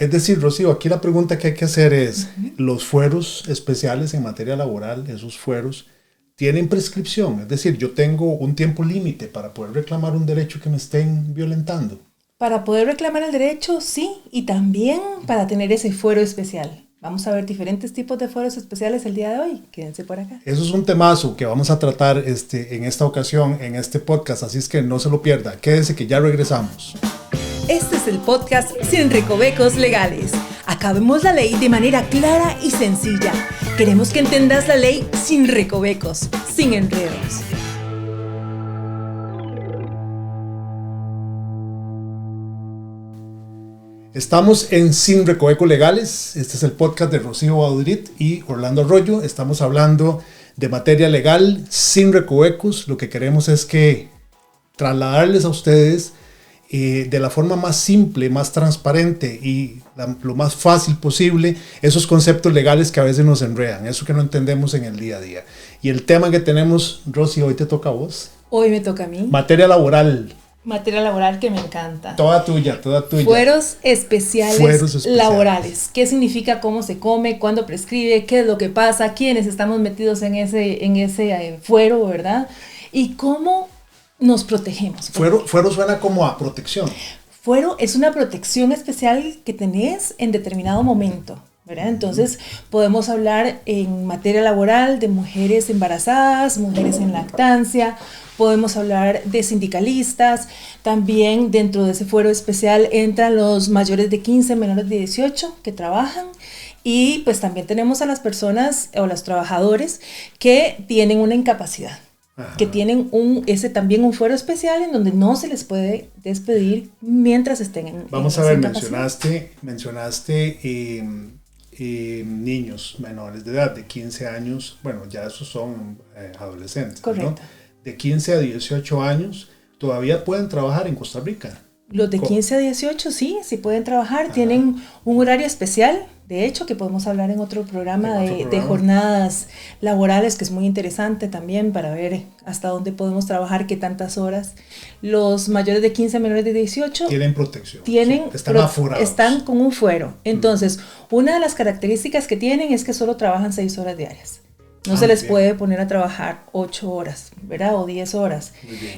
Es decir, Rocío, aquí la pregunta que hay que hacer es, ¿los fueros especiales en materia laboral, esos fueros, tienen prescripción? Es decir, yo tengo un tiempo límite para poder reclamar un derecho que me estén violentando. Para poder reclamar el derecho, sí, y también para tener ese fuero especial. Vamos a ver diferentes tipos de fueros especiales el día de hoy. Quédense por acá. Eso es un temazo que vamos a tratar en esta ocasión, en este podcast, así es que no se lo pierda. Quédense que ya regresamos. Este es el podcast Sin Recovecos Legales. Acabemos la ley de manera clara y sencilla. Queremos que entendas la ley sin recovecos, sin enredos. Estamos en Sin Recovecos Legales. Este es el podcast de Rocío Baudrit y Orlando Arroyo. Estamos hablando de materia legal sin recovecos. Lo que queremos es que trasladarles a ustedes de la forma más simple, más transparente y lo más fácil posible esos conceptos legales que a veces nos enredan, eso que no entendemos en el día a día. Y el tema que tenemos, Rosy, hoy te toca a vos. Hoy me toca a mí. Materia laboral. Materia laboral que me encanta. Toda tuya, toda tuya. Fueros especiales laborales. ¿Qué significa? ¿Cómo se come? ¿Cuándo prescribe? ¿Qué es lo que pasa? ¿Quiénes estamos metidos en ese fuero, verdad? ¿Y cómo nos protegemos? Fuero suena como a protección. Fuero es una protección especial que tenés en determinado momento, ¿verdad? Entonces podemos hablar en materia laboral de mujeres embarazadas, mujeres en lactancia, podemos hablar de sindicalistas, también dentro de ese fuero especial entran los mayores de 15, menores de 18 que trabajan. Y pues también tenemos a las personas o los trabajadores que tienen una incapacidad. Ajá. Que tienen también un fuero especial en donde no se les puede despedir mientras estén en Vamos a ver, mencionaste niños menores de edad, de 15 años, bueno, ya esos son adolescentes, correcto, ¿no? De 15 a 18 años, ¿todavía pueden trabajar en Costa Rica? Los de 15 a 18 sí pueden trabajar. Ajá. Tienen un horario especial, de hecho, que podemos hablar en otro programa de jornadas laborales, que es muy interesante también para ver hasta dónde podemos trabajar, qué tantas horas. Los mayores de 15, menores de 18 tienen protección, están aforados, están con un fuero. Entonces, una de las características que tienen es que solo trabajan 6 horas diarias. No se les puede poner a trabajar 8 horas, ¿verdad? O 10 horas.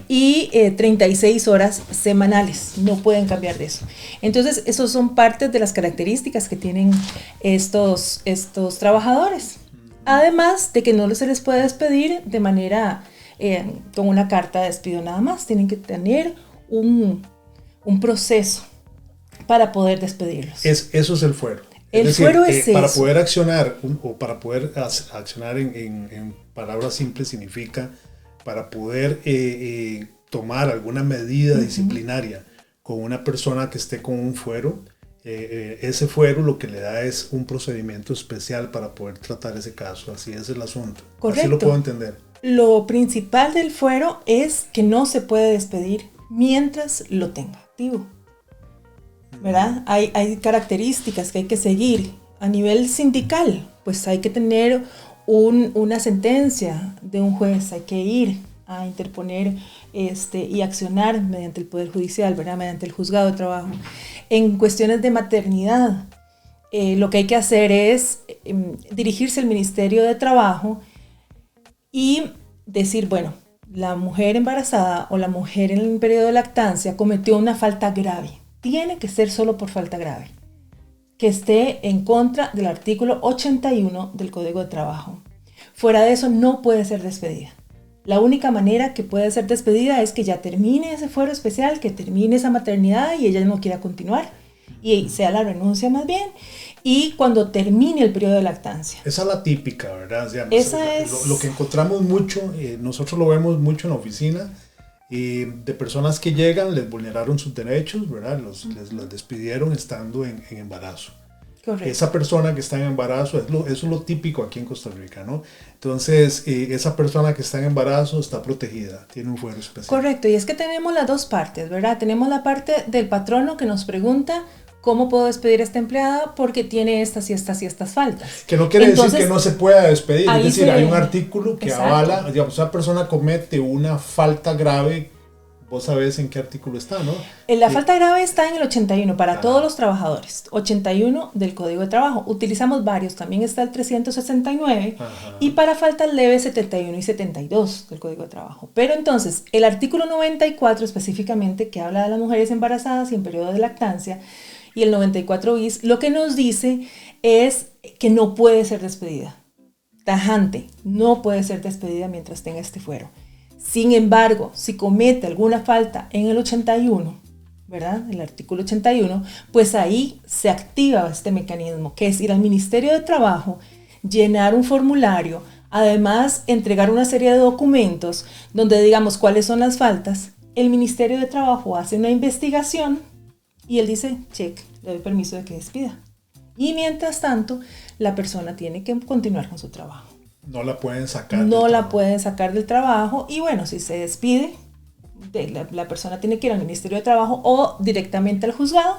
Y 36 horas semanales. No pueden cambiar de eso. Entonces, esos son partes de las características que tienen estos trabajadores. Además de que no se les puede despedir de manera con una carta de despido nada más. Tienen que tener un proceso para poder despedirlos. Eso es el fuero. Fuero es para eso. Poder accionar, para poder accionar en palabras simples significa para poder tomar alguna medida disciplinaria con una persona que esté con un fuero, ese fuero lo que le da es un procedimiento especial para poder tratar ese caso. Así es el asunto. Correcto. Así lo puedo entender. Lo principal del fuero es que no se puede despedir mientras lo tenga activo, ¿verdad? Hay características que hay que seguir. A nivel sindical, pues hay que tener una sentencia de un juez, hay que ir a interponer y accionar mediante el Poder Judicial, ¿verdad? Mediante el Juzgado de Trabajo. En cuestiones de maternidad, lo que hay que hacer es dirigirse al Ministerio de Trabajo y decir, bueno, la mujer embarazada o la mujer en el periodo de lactancia cometió una falta grave. Tiene que ser solo por falta grave, que esté en contra del artículo 81 del Código de Trabajo. Fuera de eso no puede ser despedida. La única manera que puede ser despedida es que ya termine ese fuero especial, que termine esa maternidad y ella no quiera continuar y sea la renuncia más bien, y cuando termine el periodo de lactancia. Esa es la típica, ¿verdad? O sea, esa es lo que encontramos mucho, nosotros lo vemos mucho en la oficina, de personas que llegan, les vulneraron sus derechos, ¿verdad? Los despidieron estando en embarazo. Correcto. Esa persona que está en embarazo, eso es lo típico aquí en Costa Rica, ¿no? Entonces, esa persona que está en embarazo está protegida, tiene un fuero especial. Correcto, y es que tenemos las dos partes, ¿verdad? Tenemos la parte del patrono que nos pregunta ¿cómo puedo despedir a esta empleada? Porque tiene estas y estas y estas faltas. Que no quiere decir que no se pueda despedir. Es decir, hay un artículo que exacto, avala, digamos, esa persona comete una falta grave vos sabés en qué artículo está, ¿no? La falta grave está en el 81 para todos los trabajadores, 81 del Código de Trabajo. Utilizamos varios, también está el 369 y para faltas leves 71 y 72 del Código de Trabajo. Pero entonces, el artículo 94 específicamente, que habla de las mujeres embarazadas y en periodo de lactancia, y el 94 bis, lo que nos dice es que no puede ser despedida. Tajante, no puede ser despedida mientras tenga este fuero. Sin embargo, si comete alguna falta en el 81, ¿verdad? El artículo 81, pues ahí se activa este mecanismo, que es ir al Ministerio de Trabajo, llenar un formulario, además entregar una serie de documentos donde digamos cuáles son las faltas. El Ministerio de Trabajo hace una investigación y él dice, check, le doy permiso de que despida. Y mientras tanto, la persona tiene que continuar con su trabajo. No la pueden sacar. No la pueden sacar del trabajo y bueno, si se despide, la persona tiene que ir al Ministerio de Trabajo o directamente al juzgado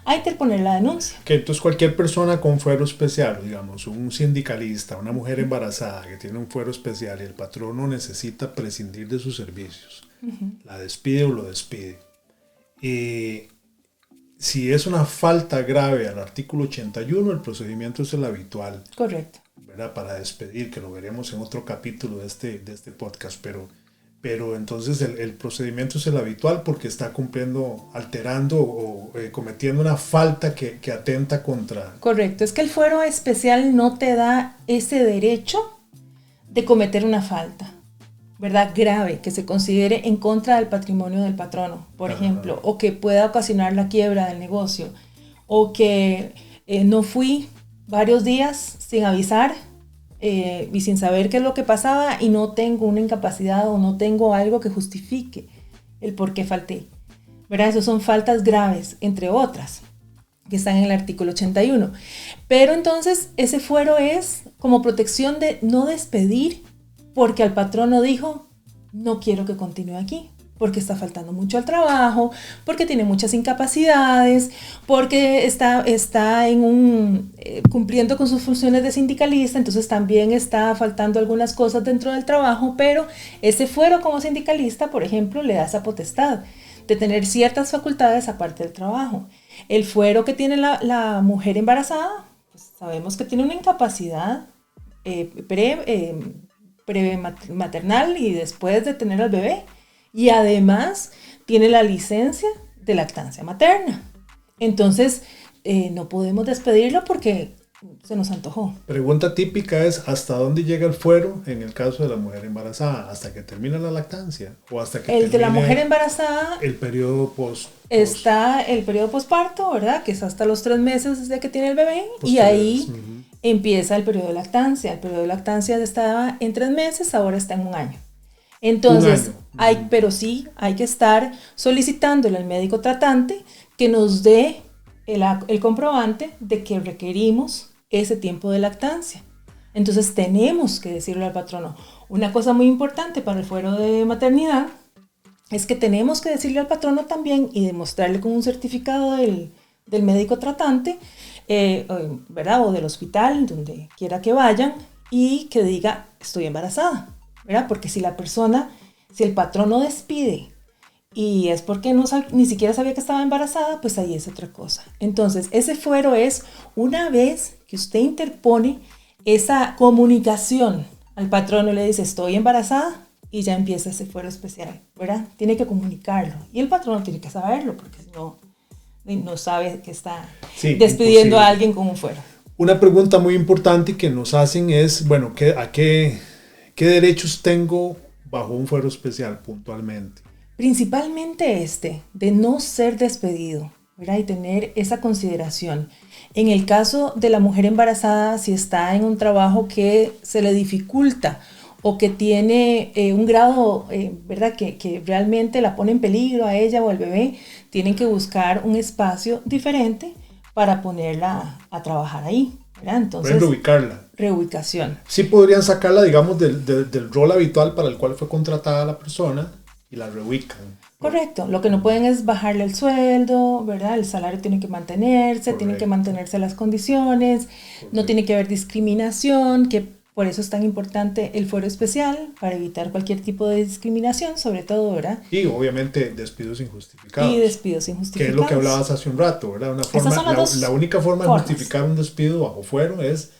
a interponer la denuncia. Que entonces cualquier persona con fuero especial, digamos, un sindicalista, una mujer embarazada que tiene un fuero especial y el patrono necesita prescindir de sus servicios, la despide o lo despide. Si es una falta grave al artículo 81, el procedimiento es el habitual. Correcto. ¿Verdad? Para despedir, que lo veremos en otro capítulo de este podcast, pero entonces el procedimiento es el habitual porque está cumpliendo, alterando o cometiendo una falta que atenta contra... Correcto, es que el fuero especial no te da ese derecho de cometer una falta, ¿verdad? Grave, que se considere en contra del patrimonio del patrono, por ejemplo, o que pueda ocasionar la quiebra del negocio, o que no fui varios días sin avisar y sin saber qué es lo que pasaba y no tengo una incapacidad o no tengo algo que justifique el por qué falté, ¿verdad? Esas son faltas graves, entre otras, que están en el artículo 81. Pero entonces ese fuero es como protección de no despedir porque al patrono dijo, no quiero que continúe aquí, porque está faltando mucho al trabajo, porque tiene muchas incapacidades, porque está cumpliendo con sus funciones de sindicalista, entonces también está faltando algunas cosas dentro del trabajo, pero ese fuero como sindicalista, por ejemplo, le da esa potestad de tener ciertas facultades aparte del trabajo. El fuero que tiene la mujer embarazada, pues sabemos que tiene una incapacidad prematernal y después de tener al bebé. Y además tiene la licencia de lactancia materna. Entonces, no podemos despedirlo porque se nos antojó. Pregunta típica es, ¿hasta dónde llega el fuero en el caso de la mujer embarazada? ¿Hasta que termina la lactancia? ¿O hasta que termine de la mujer embarazada? El periodo está el periodo posparto, ¿verdad? Que es hasta los 3 meses desde que tiene el bebé. Y ahí empieza el periodo de lactancia. El periodo de lactancia estaba en 3 meses, ahora está en 1 año. Entonces, pero sí hay que estar solicitándole al médico tratante que nos dé el comprobante de que requerimos ese tiempo de lactancia. Entonces tenemos que decirle al patrono. Una cosa muy importante para el fuero de maternidad es que tenemos que decirle al patrono también y demostrarle con un certificado del médico tratante, ¿verdad? O del hospital, donde quiera que vayan, y que diga, estoy embarazada. ¿Verdad? Porque si el patrono despide y es porque ni siquiera sabía que estaba embarazada, pues ahí es otra cosa. Entonces, ese fuero es una vez que usted interpone esa comunicación al patrono y le dice, estoy embarazada, y ya empieza ese fuero especial, ¿verdad? Tiene que comunicarlo y el patrono tiene que saberlo porque si no sabe que está despidiendo a alguien con un fuero. Una pregunta muy importante que nos hacen es, bueno, ¿qué derechos tengo bajo un fuero especial puntualmente? Principalmente de no ser despedido, ¿verdad? Y tener esa consideración. En el caso de la mujer embarazada, si está en un trabajo que se le dificulta o que tiene un grado, ¿verdad? Que realmente la pone en peligro a ella o al bebé, tienen que buscar un espacio diferente para ponerla a trabajar ahí. Entonces, reubicación. Sí podrían sacarla, digamos, del rol habitual para el cual fue contratada la persona y la reubican. Correcto. Lo que no pueden es bajarle el sueldo, ¿verdad? El salario tiene que mantenerse, tienen que mantenerse las condiciones, no tiene que haber discriminación, que Por eso es tan importante el fuero especial, para evitar cualquier tipo de discriminación, sobre todo, ¿verdad? Y obviamente despidos injustificados. Y despidos injustificados. Que es lo que hablabas hace un rato, ¿verdad? La única forma de justificar un despido bajo fuero es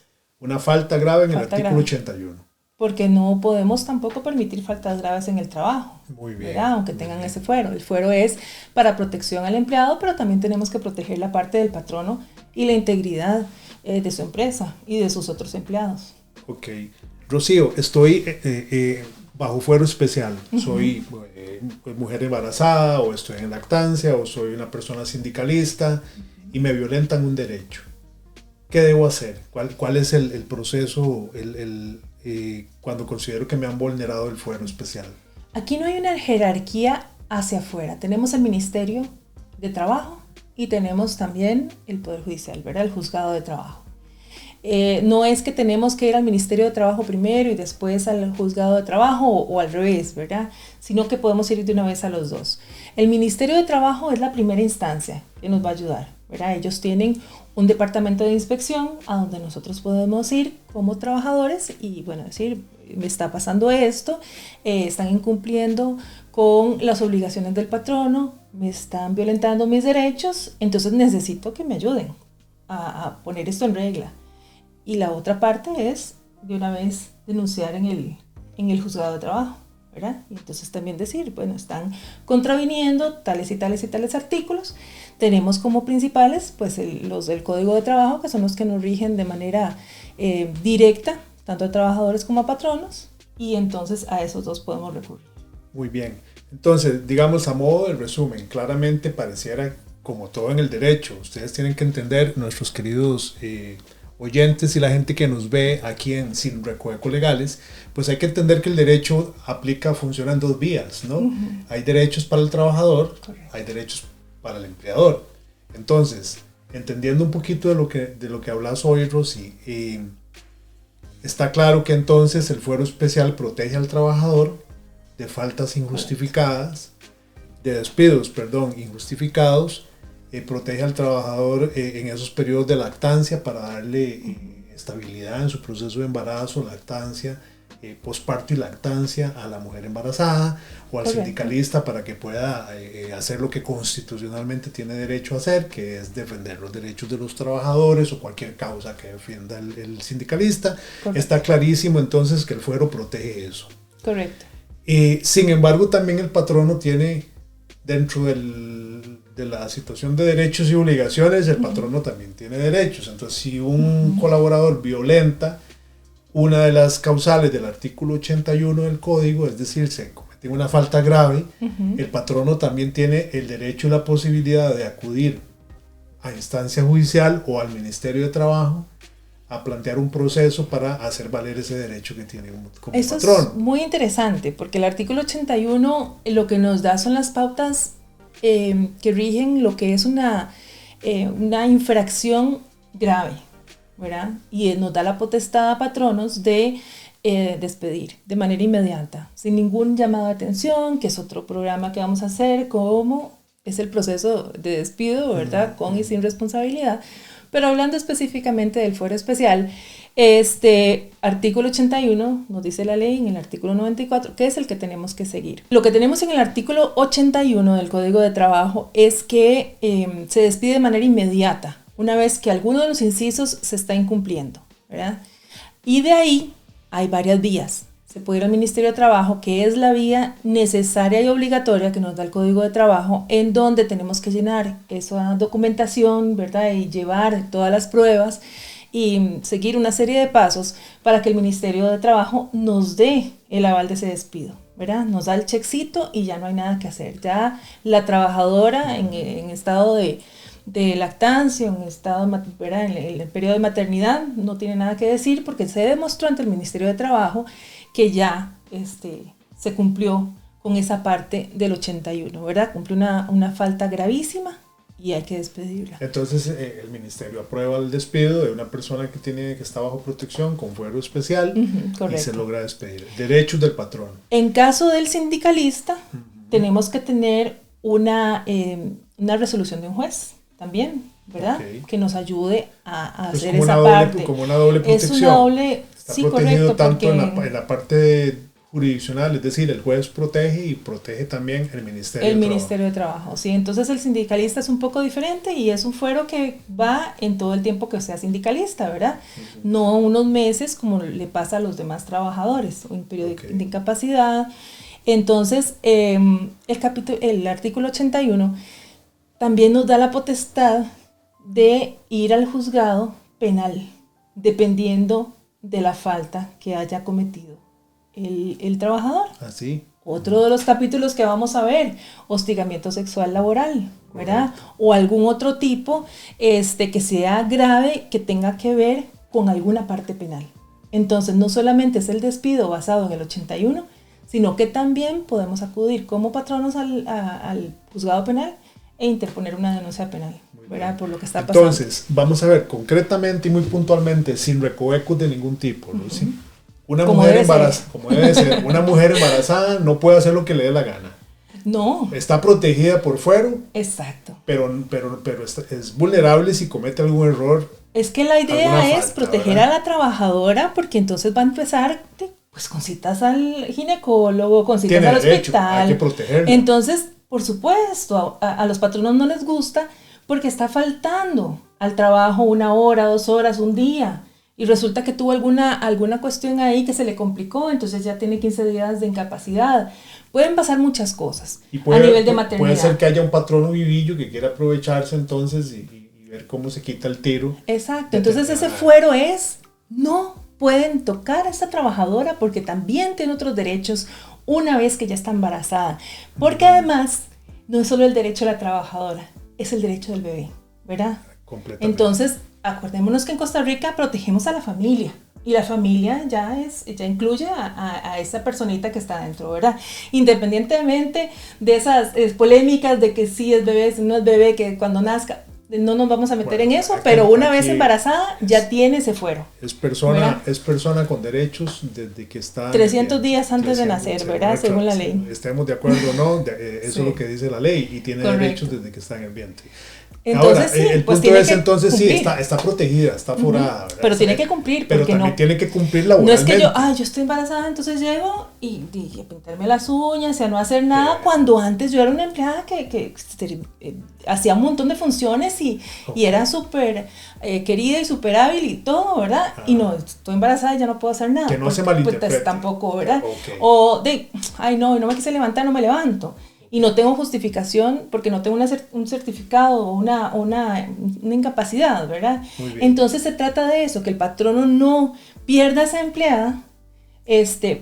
una falta grave en el artículo 81. Porque no podemos tampoco permitir faltas graves en el trabajo. Muy bien. ¿verdad? Aunque tengan ese fuero. El fuero es para protección al empleado, pero también tenemos que proteger la parte del patrono y la integridad de su empresa y de sus otros empleados. Ok. Rocío, estoy bajo fuero especial. Soy mujer embarazada, o estoy en lactancia, o soy una persona sindicalista y me violentan un derecho. ¿Qué debo hacer? ¿Cuál es el proceso cuando considero que me han vulnerado el fuero especial? Aquí no hay una jerarquía hacia afuera. Tenemos el Ministerio de Trabajo y tenemos también el Poder Judicial, ¿verdad? El Juzgado de Trabajo. No es que tenemos que ir al Ministerio de Trabajo primero y después al Juzgado de Trabajo o al revés, ¿verdad? Sino que podemos ir de una vez a los dos. El Ministerio de Trabajo es la primera instancia que nos va a ayudar, ¿verdad? Ellos tienen un departamento de inspección a donde nosotros podemos ir como trabajadores y, bueno, decir, me está pasando esto, están incumpliendo con las obligaciones del patrono, me están violentando mis derechos, entonces necesito que me ayuden a poner esto en regla. Y la otra parte es, de una vez, denunciar en el juzgado de trabajo, ¿verdad? Y entonces también decir, bueno, están contraviniendo tales y tales y tales artículos. Tenemos como principales, pues, los del Código de Trabajo, que son los que nos rigen de manera directa, tanto a trabajadores como a patronos, y entonces a esos dos podemos recurrir. Muy bien. Entonces, digamos, a modo de resumen, claramente pareciera, como todo en el derecho, ustedes tienen que entender, nuestros queridos oyentes y la gente que nos ve aquí en Sin Recovecos Legales, pues hay que entender que el derecho funciona en dos vías, ¿no? Uh-huh. Hay derechos para el trabajador, correcto, hay derechos para el empleador. Entonces, entendiendo un poquito de lo que hablas hoy, Rosy, está claro que entonces el fuero especial protege al trabajador de faltas injustificadas, de despidos, injustificados, protege al trabajador en esos periodos de lactancia para darle estabilidad en su proceso de embarazo, lactancia, posparto y lactancia a la mujer embarazada, o al correcto, sindicalista para que pueda hacer lo que constitucionalmente tiene derecho a hacer, que es defender los derechos de los trabajadores o cualquier causa que defienda el sindicalista. Correcto. Está clarísimo entonces que el fuero protege eso. Correcto. Sin embargo, también el patrono tiene, dentro de la situación de derechos y obligaciones, el patrono también tiene derechos. Entonces, si un colaborador violenta una de las causales del artículo 81 del código, es decir, se comete una falta grave, el patrono también tiene el derecho y la posibilidad de acudir a instancia judicial o al Ministerio de Trabajo a plantear un proceso para hacer valer ese derecho que tiene como Eso patrono. Eso es muy interesante, porque el artículo 81 lo que nos da son las pautas que rigen lo que es una infracción grave, ¿verdad? Y nos da la potestad a patronos de despedir de manera inmediata, sin ningún llamado de atención, que es otro programa que vamos a hacer, como es el proceso de despido, ¿verdad? Con y sin responsabilidad. Pero hablando específicamente del fuero especial, artículo 81 nos dice la ley en el artículo 94, que es el que tenemos que seguir. Lo que tenemos en el artículo 81 del Código de Trabajo es que se despide de manera inmediata, una vez que alguno de los incisos se está incumpliendo, ¿verdad? Y de ahí hay varias vías. Se puede ir al Ministerio de Trabajo, que es la vía necesaria y obligatoria que nos da el Código de Trabajo, en donde tenemos que llenar esa documentación, ¿verdad? Y llevar todas las pruebas y seguir una serie de pasos para que el Ministerio de Trabajo nos dé el aval de ese despido, ¿verdad? Nos da el checkcito y ya no hay nada que hacer. Ya la trabajadora en estado de lactancia, en estado, ¿verdad? En el periodo de maternidad, no tiene nada que decir porque se demostró ante el Ministerio de Trabajo que ya se cumplió con esa parte del 81, ¿verdad? Cumplió una falta gravísima y hay que despedirla. Entonces el ministerio aprueba el despido de una persona que está bajo protección con fuero especial, y se logra despedir. Derechos del patrón. En caso del sindicalista, tenemos que tener una resolución de un juez también, ¿verdad? Okay. Que nos ayude a hacer esa parte. Como una doble protección. Es una doble, Está Sí, protegido correcto, tanto porque en la parte jurisdiccional, es decir, el juez protege y protege también el Ministerio de Trabajo. Ministerio de Trabajo, sí. Entonces el sindicalista es un poco diferente y es un fuero que va en todo el tiempo que sea sindicalista, ¿verdad? No unos meses como le pasa a los demás trabajadores o en periodo de incapacidad. Entonces, el artículo 81 también nos da la potestad de ir al juzgado penal, dependiendo de la falta que haya cometido el trabajador. Así. Otro de los capítulos que vamos a ver, hostigamiento sexual laboral, ¿verdad? Correcto. O algún otro tipo que sea grave, que tenga que ver con alguna parte penal. Entonces, no solamente es el despido basado en el 81, sino que también podemos acudir como patronos al juzgado penal e interponer una denuncia penal, ¿verdad? Por lo que está pasando. Entonces, vamos a ver concretamente y muy puntualmente, sin recovecos de ningún tipo, ¿no? ¿Sí? Una mujer embarazada, como debe ser, una mujer embarazada no puede hacer lo que le dé la gana. No. Está protegida por fuero. Exacto. Pero es vulnerable si comete algún error. Es que la idea es proteger a la trabajadora, porque entonces va a empezar pues con citas al ginecólogo, con citas al hospital. Hay que protegerla. Entonces, por supuesto, a los patronos no les gusta porque está faltando al trabajo 1 hora, 2 horas, un día. Y resulta que tuvo alguna cuestión ahí que se le complicó, entonces ya tiene 15 días de incapacidad. Pueden pasar muchas cosas a nivel de maternidad. Puede ser que haya un patrono vivillo que quiera aprovecharse entonces y ver cómo se quita el tiro. Exacto, entonces ese fuero no pueden tocar a esta trabajadora porque también tiene otros derechos una vez que ya está embarazada. Porque además no es solo el derecho de la trabajadora, es el derecho del bebé, ¿verdad? Completamente. Entonces, acordémonos que en Costa Rica protegemos a la familia y la familia ya incluye a esa personita que está dentro, ¿verdad? Independientemente de esas polémicas de que sí es bebé, si no es bebé, que cuando nazca, no nos vamos a meter en eso, pero una vez embarazada ya tiene ese fuero. Es persona con derechos desde que está 300 días antes de nacer, ¿verdad? Según la ley. Estemos de acuerdo o no, eso es lo que dice la ley y tiene derechos desde que está en el vientre. Entonces, ahora, el punto es entonces sí, está protegida, está forada. ¿Verdad? Pero tiene que cumplir. Pero también tiene que cumplir laboralmente. No es que yo estoy embarazada, entonces llego y a pintarme las uñas, a no hacer nada, cuando antes yo era una empleada que hacía un montón de funciones y era súper querida y súper hábil y todo, ¿verdad? Y no, estoy embarazada y ya no puedo hacer nada. Que no se malinterprete. Pues tampoco, ¿verdad? O no me quise levantar, no me levanto. Y no tengo justificación porque no tengo un certificado o una incapacidad, ¿verdad? Entonces se trata de eso, que el patrono no pierda a esa empleada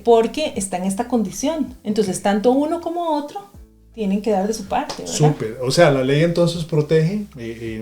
porque está en esta condición. Entonces tanto uno como otro tienen que dar de su parte, ¿verdad? Súper. O sea, la ley entonces protege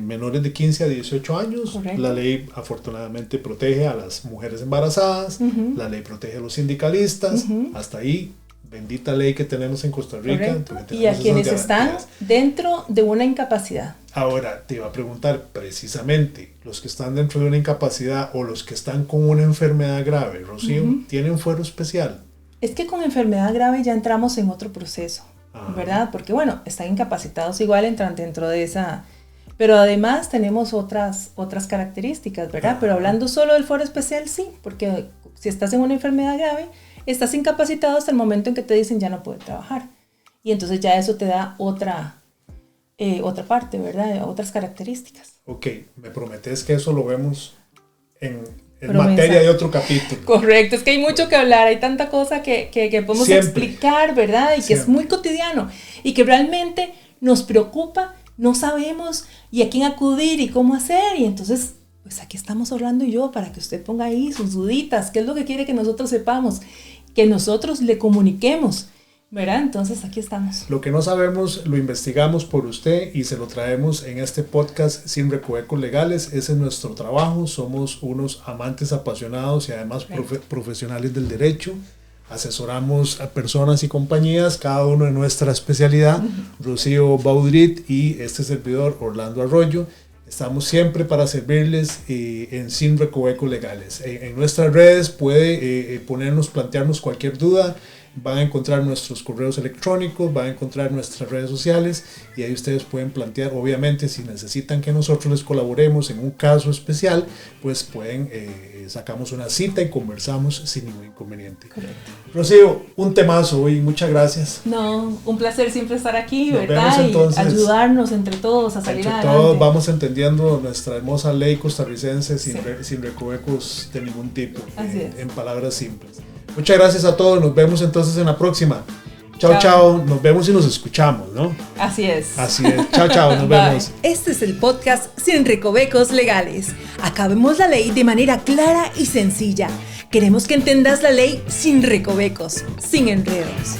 menores de 15 a 18 años. Correcto. La ley afortunadamente protege a las mujeres embarazadas. La ley protege a los sindicalistas. Hasta ahí. Bendita ley que tenemos en Costa Rica. Y a quienes están dentro de una incapacidad. Ahora, te iba a preguntar precisamente, los que están dentro de una incapacidad o los que están con una enfermedad grave, Rocío, ¿tienen fuero especial? Es que con enfermedad grave ya entramos en otro proceso, ¿verdad? Porque bueno, están incapacitados igual, entran dentro de esa... Pero además tenemos otras características, ¿verdad? Pero hablando solo del fuero especial, sí, porque si estás en una enfermedad grave, estás incapacitado hasta el momento en que te dicen ya no puedes trabajar. Y entonces ya eso te da otra parte, ¿verdad? Otras características. Ok, me prometes que eso lo vemos en materia de otro capítulo. Correcto, es que hay mucho que hablar, hay tanta cosa que podemos explicar, ¿verdad? Y que es muy cotidiano y que realmente nos preocupa, no sabemos y a quién acudir y cómo hacer. Y entonces, pues aquí estamos hablando yo para que usted ponga ahí sus duditas, qué es lo que quiere que nosotros sepamos, que nosotros le comuniquemos, ¿verdad? Entonces aquí estamos. Lo que no sabemos lo investigamos por usted y se lo traemos en este podcast sin recovecos legales. Ese es nuestro trabajo, somos unos amantes apasionados y además profesionales del derecho. Asesoramos a personas y compañías, cada uno en nuestra especialidad. Rocío Baudrit y este servidor Orlando Arroyo. Estamos siempre para servirles en Sin Recovecos Legales. En nuestras redes puede plantearnos cualquier duda. van a encontrar nuestros correos electrónicos, van a encontrar nuestras redes sociales y ahí ustedes pueden plantear, obviamente si necesitan que nosotros les colaboremos en un caso especial, pues pueden, sacamos una cita y conversamos sin ningún inconveniente. Correcto. Rocío, un temazo hoy, muchas gracias. No, un placer siempre estar aquí, Nos ¿verdad? vemos, entonces, y ayudarnos entre todos a salir entre adelante. todos vamos entendiendo nuestra hermosa ley costarricense sin, Sí. sin recovecos de ningún tipo, Así es. en palabras simples. Muchas gracias a todos, nos vemos entonces en la próxima. Chao, Chao. chao, nos vemos y nos escuchamos, ¿no? Así es. Así es, chao, chao, nos Bye. vemos. Este es el podcast Sin Recovecos Legales. Acabemos la ley de manera clara y sencilla. Queremos que entendas la ley sin recovecos, sin enredos.